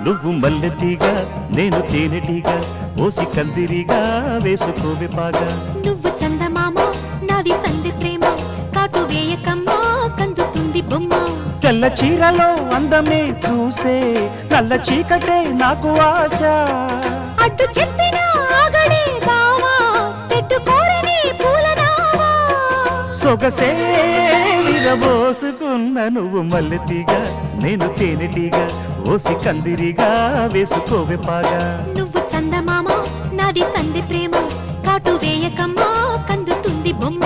నువ్వు మల్లెతీగా నేను తేనెటీగా ఓసి కందిరిగా వేసుకోవే పాగా నువ్వు చందమామ నాది సంధి ప్రేమ కాటు వేయకమ్మా కందుతుంది బొమ్మ తెల్ల చీరలో అందమే చూసే నల్ల చీకటే నాకు ఆశ అడ్డు చెప్పిన ఆగడే బావా పెట్టుకోరని పూలనావా సొగసే విరబోసుకున్న నువ్వు మల్లెతీగా నేను తేనెటీగా ఓసి కందిరిగా వేసుకోవే పాగా నువ్వు చందమామ నాది సంధి ప్రేమ కాటు వేయకమ్మా కందుతుంది బొమ్మ